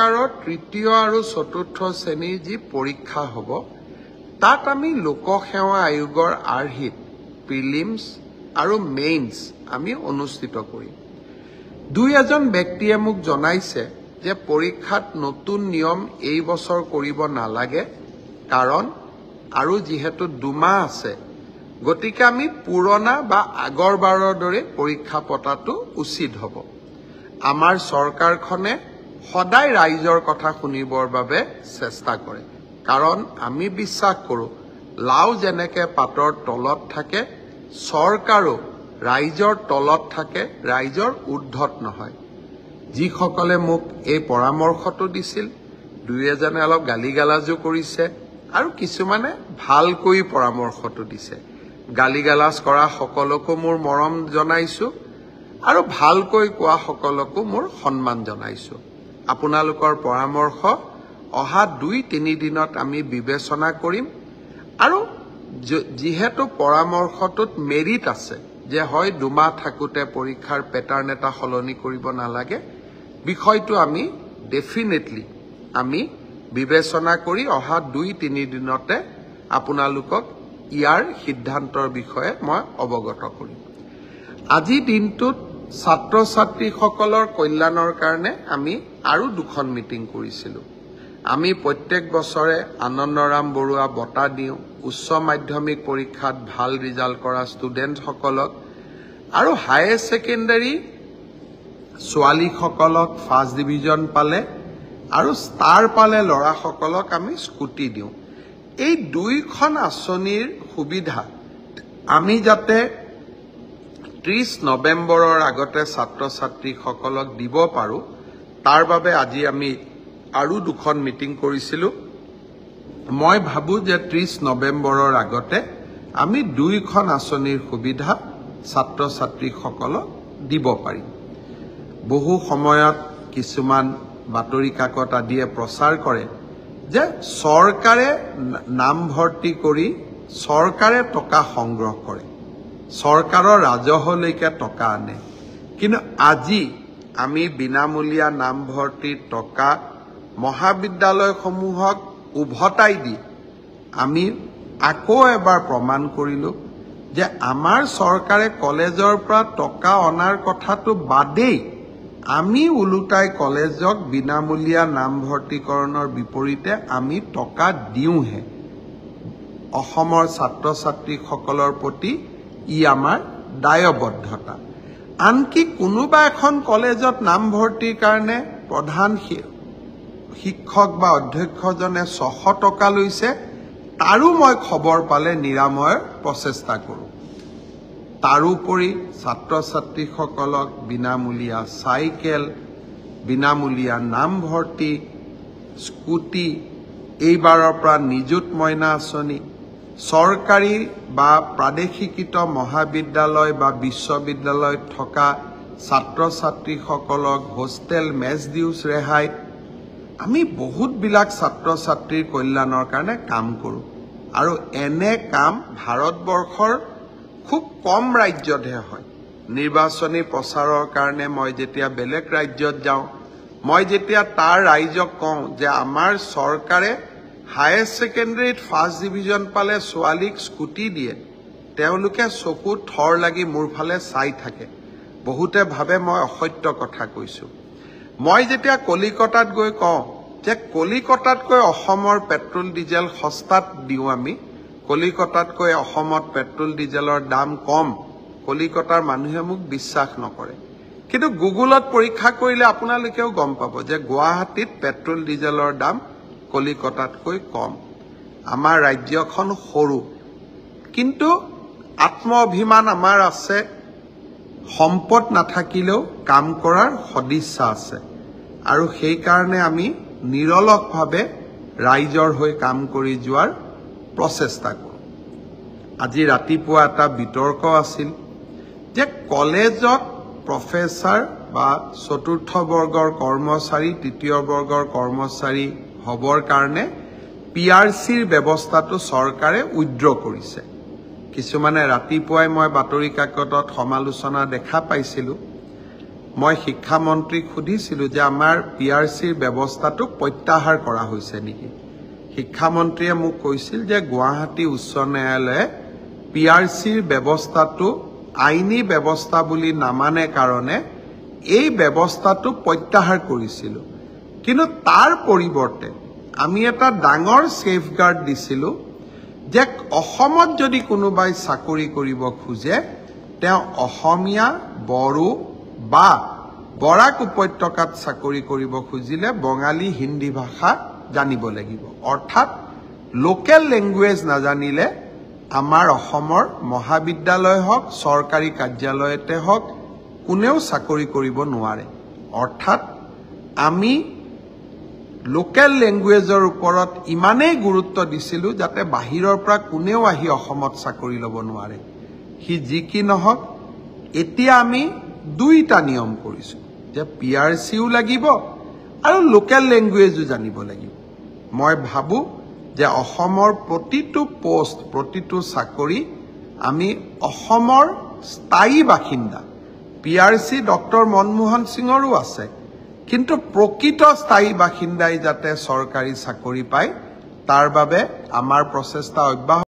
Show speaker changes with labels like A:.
A: প্ৰকাৰৰ তৃতীয় আৰু চতুৰ্থ শ্ৰেণীৰ যি পৰীক্ষা হ'ব তাত আমি লোকসেৱা আয়োগৰ আৰ্হিত প্ৰিলিমছ আৰু মেইনছ আমি অনুষ্ঠিত কৰিম। দুই এজন ব্যক্তিয়ে মোক জনাইছে যে পৰীক্ষাত নতুন নিয়ম এই বছৰ কৰিব নালাগে, কাৰণ আৰু যিহেতু 2 মাহ আছে, গতিকে আমি পুৰণা বা আগৰবাৰৰ দৰে পৰীক্ষা পতাটো উচিত হ'ব। আমাৰ চৰকাৰখনে সদায় ৰাইজৰ কথা শুনিবৰ বাবে চেষ্টা কৰে, কাৰণ আমি বিশ্বাস কৰোঁ লাও যেনেকৈ পাতৰ তলত থাকে, চৰকাৰো ৰাইজৰ তলত থাকে, ৰাইজৰ ঊৰ্ধত নহয়। যিসকলে মোক এই পৰামৰ্শটো দিছিল, দুই এজনে অলপ গালি গালাজো কৰিছে আৰু কিছুমানে ভালকৈ পৰামৰ্শটো দিছে। গালি গালাজ কৰা সকলকো মোৰ মৰম জনাইছোঁ আৰু ভালকৈ কোৱা সকলকো মোৰ সন্মান জনাইছোঁ। আপোনালোকৰ পৰামৰ্শ অহা 2-3 দিনত আমি বিবেচনা কৰিম আৰু যিহেতু পৰামৰ্শটোত মেৰিট আছে যে হয় 2 মাহ থাকোঁতে পৰীক্ষাৰ পেটাৰ্ণ এটা সলনি কৰিব নালাগে, বিষয়টো আমি ডেফিনেটলি আমি বিবেচনা কৰি অহা 2-3 দিনতে আপোনালোকক ইয়াৰ সিদ্ধান্তৰ বিষয়ে মই অৱগত কৰিম। আজি দিনটোত ছাত্ৰ ছাত্ৰীসকলৰ কল্যাণৰ কাৰণে আমি আৰু 2খন মিটিং কৰিছিলোঁ। আমি প্ৰত্যেক বছৰে আনন্দৰাম বৰুৱা বঁটা দিওঁ উচ্চ মাধ্যমিক পৰীক্ষাত ভাল ৰিজাল্ট কৰা ষ্টুডেণ্টসকলক, আৰু হায়াৰ ছেকেণ্ডাৰী ছোৱালীসকলক ফাৰ্ষ্ট ডিভিজন পালে আৰু ষ্টাৰ পালে ল'ৰাসকলক আমি স্কুটি দিওঁ। এই 2খন আঁচনিৰ সুবিধা আমি যাতে 30 নৱেম্বৰৰ আগতে ছাত্ৰ ছাত্ৰীসকলক দিব পাৰোঁ, তাৰ বাবে আজি আমি আৰু 2খন মিটিং কৰিছিলোঁ। মই ভাবোঁ যে 30 নৱেম্বৰৰ আগতে আমি 2খন আঁচনিৰ সুবিধা ছাত্ৰ ছাত্ৰীসকলক দিব পাৰিম। বহু সময়ত কিছুমান বাতৰি কাকত আদিয়ে প্ৰচাৰ কৰে যে চৰকাৰে নামভৰ্তি কৰি চৰকাৰে টকা সংগ্ৰহ কৰে, চৰকাৰৰ ৰাজহলৈকে টকা আনে। কিন্তু আজি আমি বিনামূলীয়া নামভৰ্তিৰ টকা মহাবিদ্যালয়সমূহক উভতাই দি আমি আকৌ এবাৰ প্ৰমাণ কৰিলোঁ যে আমাৰ চৰকাৰে কলেজৰ পৰা টকা অনাৰ কথাটো বাদেই আমি ওলোটাই কলেজক বিনামূলীয়া নামভৰ্তিকৰণৰ বিপৰীতে আমি টকা দিওঁহে। অসমৰ ছাত্ৰ ছাত্ৰীসকলৰ প্ৰতি ই আমাৰ দায়বদ্ধতা। আনকি কোনোবা এখন কলেজত নামভৰ্তিৰ কাৰণে প্ৰধান শিক্ষক বা অধ্যক্ষজনে 600 টকা লৈছে, তাৰো মই খবৰ পালে নিৰাময়ৰ প্ৰচেষ্টা কৰোঁ। তাৰোপৰি ছাত্ৰ ছাত্ৰীসকলক বিনামূলীয়া চাইকেল, বিনামূলীয়া নামভৰ্তি, স্কুটি, এইবাৰৰ পৰা নিযুত মইনা আঁচনি, চৰকাৰী বা প্ৰাদেশিকৃত মহাবিদ্যালয় বা বিশ্ববিদ্যালয়ত থকা ছাত্ৰ ছাত্ৰীসকলক হোষ্টেল মেছ ডিউজ ৰেহাই, আমি বহুতবিলাক ছাত্ৰ ছাত্ৰীৰ কল্যাণৰ কাৰণে কাম কৰোঁ। আৰু এনে কাম ভাৰতবৰ্ষৰ খুব কম ৰাজ্যতহে হয়। নিৰ্বাচনী প্ৰচাৰৰ কাৰণে মই যেতিয়া বেলেগ ৰাজ্যত যাওঁ, মই যেতিয়া তাৰ ৰাইজক কওঁ যে আমাৰ চৰকাৰে হায়াৰ ছেকেণ্ডাৰীত ফাৰ্ষ্ট ডিভিজন পালে ছোৱালীক স্কুটি দিয়ে, তেওঁলোকে চকু থৰ লাগি মোৰ ফালে চাই থাকে। বহুতে ভাবে মই অসত্য কথা কৈছোঁ। মই যেতিয়া কলিকতাত গৈ কওঁ যে কলিকতাতকৈ অসমৰ পেট্ৰল ডিজেল সস্তাত দিওঁ আমি, কলিকতাতকৈ অসমত পেট্ৰল ডিজেলৰ দাম কম, কলিকতাৰ মানুহে মোক বিশ্বাস নকৰে। কিন্তু গুগলত পৰীক্ষা কৰিলে আপোনালোকেও গম পাব যে গুৱাহাটীত পেট্ৰল ডিজেলৰ দাম কলিকতাতকৈ কম। আমাৰ ৰাজ্যখন সৰু, কিন্তু আত্ম অভিমান আমাৰ আছে। সম্পদ নাথাকিলেও কাম কৰাৰ সদিচ্ছা আছে, আৰু সেইকাৰণে আমি নিৰলসভাৱে ৰাইজৰ হৈ কাম কৰি যোৱাৰ প্ৰচেষ্টা কৰোঁ। আজি ৰাতিপুৱা এটা বিতৰ্ক আছিল যে কলেজত প্ৰফেচাৰ বা চতুৰ্থ বৰ্গৰ কৰ্মচাৰী, তৃতীয় বৰ্গৰ কৰ্মচাৰী হ'বৰ কাৰণে PRCৰ ব্যৱস্থাটো চৰকাৰে উইথড্ৰ কৰিছে। কিছুমানে ৰাতিপুৱাই মই বাতৰি কাকতত সমালোচনা দেখা পাইছিলোঁ মই শিক্ষামন্ত্ৰীক সুধিছিলোঁ যে আমাৰ PRCৰ ব্যৱস্থাটো প্ৰত্যাহাৰ কৰা হৈছে নেকি। শিক্ষামন্ত্ৰীয়ে মোক কৈছিল যে গুৱাহাটী উচ্চ ন্যায়ালয়ে PRCৰ ব্যৱস্থাটো আইনী ব্যৱস্থা বুলি নামানে কাৰণে এই ব্যৱস্থাটো প্ৰত্যাহাৰ কৰিছিলোঁ। কিন্তু তাৰ পৰিৱৰ্তে আমি এটা ডাঙৰ সেফগাৰ্ড দিছিলোঁ যে অসমত যদি কোনোবাই চাকৰি কৰিব খোজে তেওঁ অসমীয়া, বড়ো বা বৰাক উপত্যকাত চাকৰি কৰিব খুজিলে বঙালী, হিন্দী ভাষা জানিব লাগিব। অৰ্থাৎ লোকেল লেংগুৱেজ নাজানিলে আমাৰ অসমৰ মহাবিদ্যালয় হওক, চৰকাৰী কাৰ্যালয়তে হওক, কোনেও চাকৰি কৰিব নোৱাৰে। অৰ্থাৎ আমি লোকেল লেংগুৱেজৰ ওপৰত ইমানেই গুৰুত্ব দিছিলোঁ যাতে বাহিৰৰ পৰা কোনেও আহি অসমত চাকৰি ল'ব নোৱাৰে। সি যি কি নহওক, এতিয়া আমি দুইটা নিয়ম কৰিছোঁ যে PRCও লাগিব আৰু লোকেল লেংগুৱেজো জানিব লাগিব। মই ভাবোঁ যে অসমৰ প্ৰতিটো পোষ্ট, প্ৰতিটো চাকৰি আমি অসমৰ স্থায়ী বাসিন্দা, PRC ডক্টৰ মনমোহন সিঙৰো আছে, কিন্তু প্ৰকৃত স্থায়ী বাসিন্দাই যাতে চৰকাৰী চাকৰি পায় তাৰ বাবে আমাৰ প্ৰচেষ্টা অব্যাহত